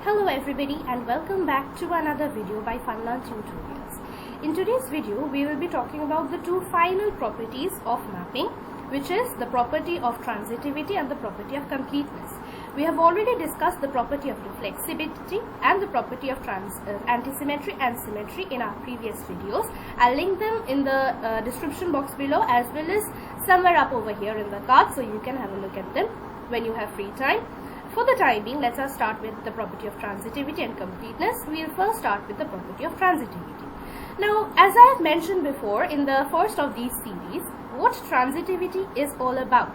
Hello everybody and welcome back to another video by Funlearn Tutorials. In today's video we will be talking about the two final properties of mapping, which is the property of transitivity and the property of completeness. We have already discussed the property of reflexivity and the property of antisymmetry and symmetry in our previous videos. I'll link them in the description box below as well as somewhere up over here in the card, so you can have a look at them when you have free time. For the time being, let us start with the property of transitivity and completeness. We will first start with the property of transitivity. Now, as I have mentioned before in the first of these series, what transitivity is all about.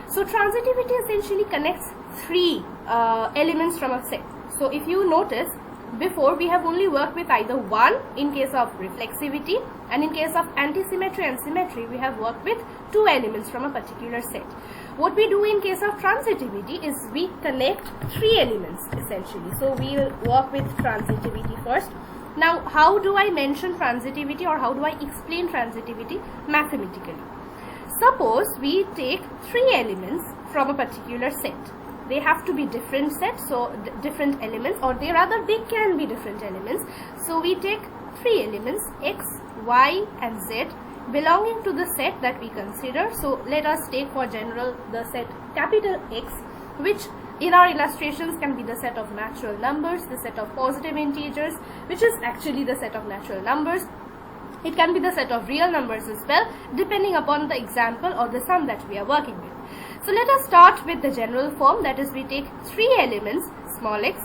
So, transitivity essentially connects three elements from a set. So, if you notice, before we have only worked with either one in case of reflexivity, and in case of antisymmetry and symmetry we have worked with two elements from a particular set. What we do in case of transitivity is we connect three elements essentially. So we will work with transitivity first. Now, how do I mention transitivity or how do I explain transitivity mathematically? Suppose we take three elements from a particular set. They have to be different sets, so different elements, or they can be different elements. So we take three elements x, y and z belonging to the set that we consider. So let us take for general the set capital X, which in our illustrations can be the set of natural numbers, the set of positive integers, which is actually the set of natural numbers. It can be the set of real numbers as well, depending upon the example or the sum that we are working with. So let us start with the general form, that is we take three elements, small x,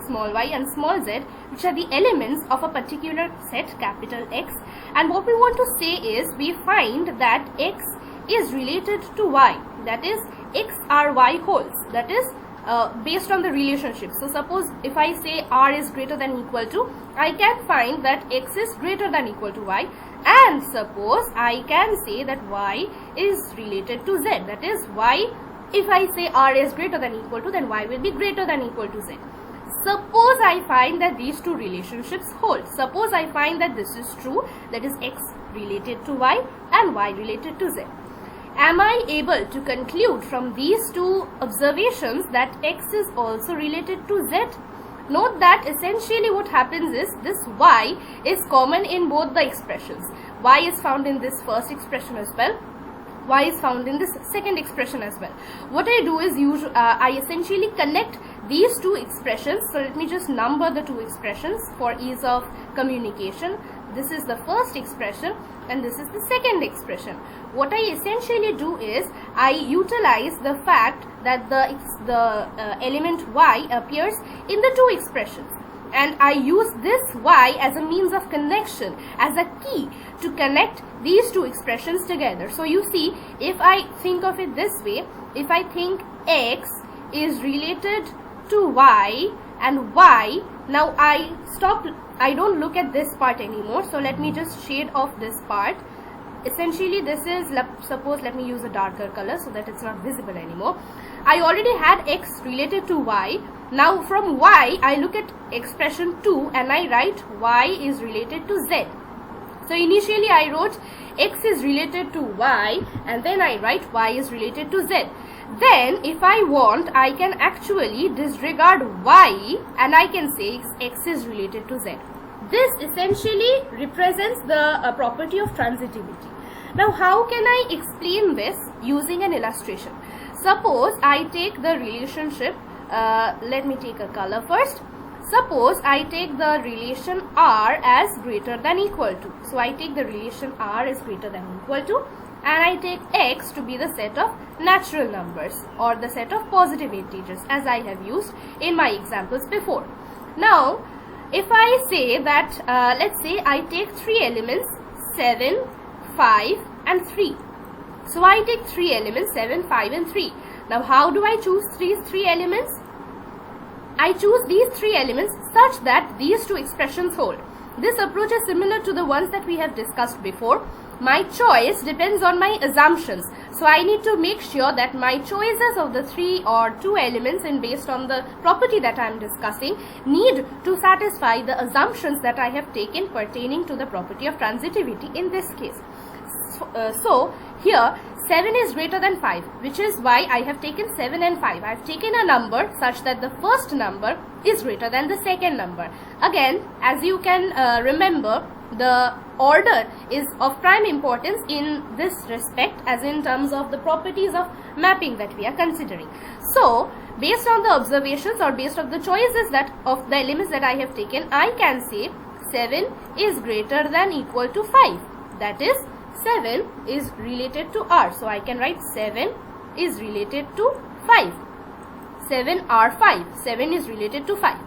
small y and small z, which are the elements of a particular set capital X, and what we want to say is we find that x is related to y, that is x are y wholes, that is based on the relationship. So suppose if I say r is greater than equal to, I can find that x is greater than equal to y, and suppose I can say that y is related to z, that is y, if I say r is greater than equal to, then y will be greater than equal to z. Suppose I find that these two relationships hold. Suppose I find that this is true, that is x related to y and y related to z. Am I able to conclude from these two observations that x is also related to z? Note that essentially what happens is this y is common in both the expressions. Y is found in this first expression as well. Y is found in this second expression as well. What I do is I essentially connect these two expressions. So let me just number the two expressions for ease of communication. This is the first expression and this is the second expression. What I essentially do is I utilize the fact that the element y appears in the two expressions, and I use this y as a means of connection, as a key to connect these two expressions together. So you see, if I think of it this way, if I think x is related to y and y, now I don't look at this part anymore. So let me just shade off this part. Essentially this is, suppose let me use a darker color so that it's not visible anymore. I already had x related to y. Now from y I look at expression 2 and I write y is related to z. So initially I wrote x is related to y and then I write y is related to z. Then if I want, I can actually disregard y and I can say x is related to z. This essentially represents the property of transitivity. Now how can I explain this using an illustration? Suppose I take the relationship, let me take a color first. Suppose I take the relation r as greater than equal to. So I take the relation r is greater than equal to, and I take x to be the set of natural numbers or the set of positive integers, as I have used in my examples before. Now if I say that, let's say I take three elements 7, 5 and 3. So I take three elements 7, 5 and 3. Now how do I choose these three elements? I choose these three elements such that these two expressions hold. This approach is similar to the ones that we have discussed before. My choice depends on my assumptions. So I need to make sure that my choices of the three or two elements, and based on the property that I am discussing, need to satisfy the assumptions that I have taken pertaining to the property of transitivity in this case. So here 7 is greater than 5, which is why I have taken 7 and 5. I have taken a number such that the first number is greater than the second number. Again, as you can remember, the order is of prime importance in this respect, as in terms of the properties of mapping that we are considering. So based on the observations or based on the choices that of the elements that I have taken, I can say 7 is greater than equal to 5. That is, 7 is related to R. So I can write 7 is related to 5. 7 R 5. 7 is related to 5.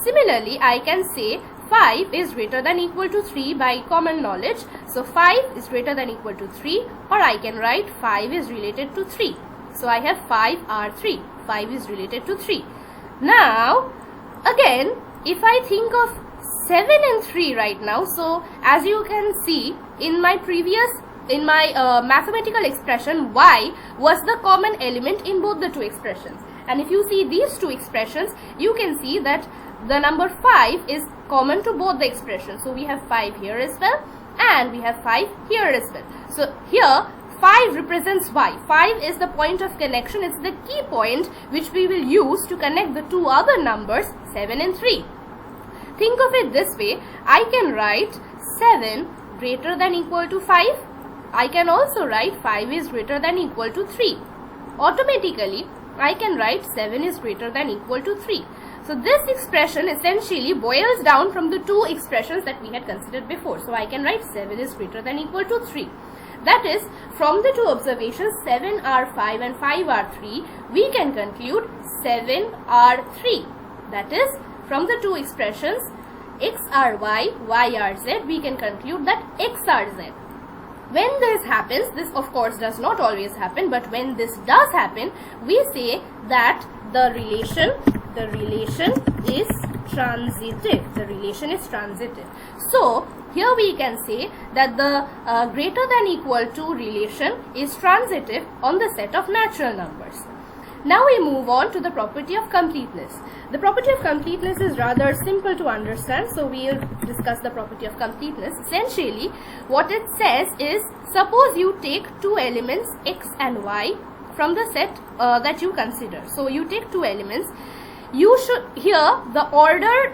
Similarly, I can say 5 is greater than equal to 3 by common knowledge. So 5 is greater than equal to 3, or I can write 5 is related to 3. So I have 5 R 3. 5 is related to 3. Now again, if I think of 7 and 3 right now, so as you can see in my mathematical expression, y was the common element in both the two expressions. And if you see these two expressions, you can see that the number 5 is common to both the expressions. So we have 5 here as well, and we have 5 here as well. So here 5 represents y. 5 is the point of connection. It's the key point which we will use to connect the two other numbers 7 and 3. Think of it this way. I can write 7 greater than equal to 5. I can also write 5 is greater than equal to 3. Automatically, I can write 7 is greater than equal to 3. So this expression essentially boils down from the two expressions that we had considered before. So I can write 7 is greater than equal to 3. That is, from the two observations 7R5 and 5R3, we can conclude 7R3. That is, from the two expressions XRY, YRZ, we can conclude that XRZ. When this happens, this of course does not always happen, but when this does happen, we say that the relation is transitive. The relation is transitive. So here we can say that the greater than equal to relation is transitive on the set of natural numbers. Now we move on to the property of completeness. The property of completeness is rather simple to understand, so we will discuss the property of completeness. Essentially, what it says is, suppose you take two elements x and y from the set that you consider. So you take two elements. You should, here the order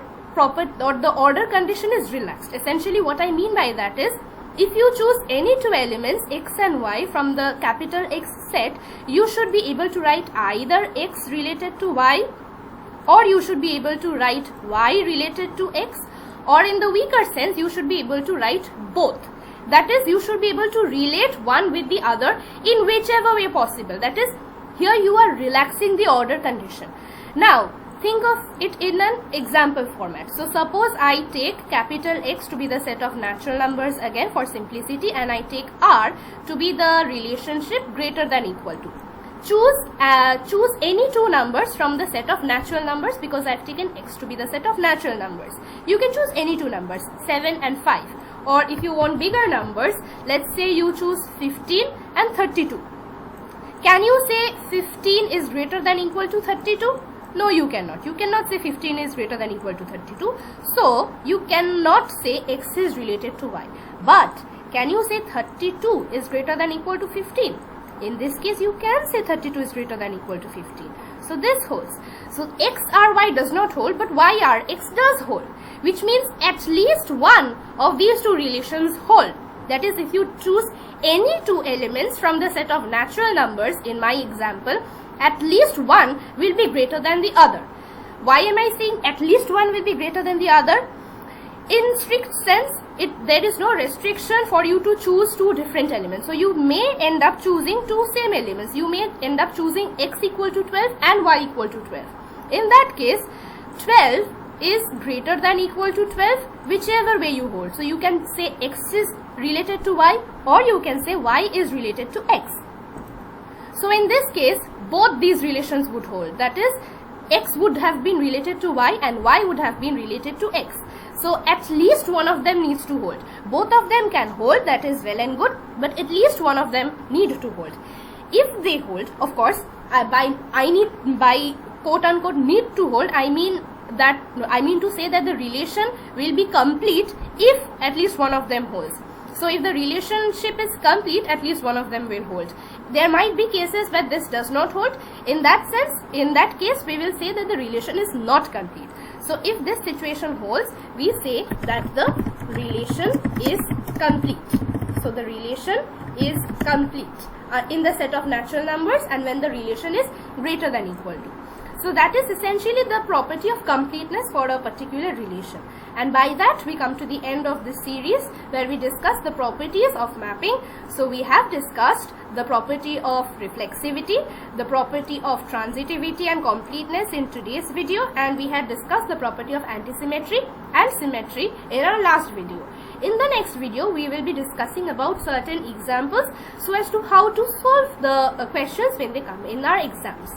condition is relaxed. Essentially, what I mean by that is, if you choose any two elements x and y from the capital X set, you should be able to write either x related to y, or you should be able to write y related to x, or in the weaker sense, you should be able to write both. That is, you should be able to relate one with the other in whichever way possible. That is, here you are relaxing the order condition. Now, think of it in an example format. So suppose I take capital X to be the set of natural numbers again for simplicity, and I take R to be the relationship greater than equal to. Choose any two numbers from the set of natural numbers, because I have taken X to be the set of natural numbers. You can choose any two numbers, 7 and 5. Or if you want bigger numbers, let's say you choose 15 and 32. Can you say 15 is greater than equal to 32? No, you cannot. You cannot say 15 is greater than equal to 32. So, you cannot say x is related to y. But, can you say 32 is greater than equal to 15? In this case, you can say 32 is greater than equal to 15. So, this holds. So, x or y does not hold, but y or x does hold. Which means at least one of these two relations hold. That is, if you choose any two elements from the set of natural numbers in my example, at least one will be greater than the other. Why am I saying at least one will be greater than the other? In strict sense, there is no restriction for you to choose two different elements. So you may end up choosing two same elements. You may end up choosing x equal to 12 and y equal to 12. In that case, 12 is greater than equal to 12, whichever way you hold. So you can say x is related to y, or you can say y is related to x. So in this case, both these relations would hold. That is, x would have been related to y and y would have been related to x. So at least one of them needs to hold. Both of them can hold, that is well and good, but at least one of them need to hold. If they hold, of course, by quote unquote need to hold, I mean to say that the relation will be complete if at least one of them holds. So if the relationship is complete, at least one of them will hold. There might be cases where this does not hold. In that sense, in that case, we will say that the relation is not complete. So if this situation holds, we say that the relation is complete. So the relation is complete in the set of natural numbers and when the relation is greater than or equal to. So that is essentially the property of completeness for a particular relation. And by that we come to the end of this series where we discuss the properties of mapping. So we have discussed the property of reflexivity, the property of transitivity and completeness in today's video, and we had discussed the property of antisymmetry and symmetry in our last video. In the next video, we will be discussing about certain examples so as to how to solve the questions when they come in our exams.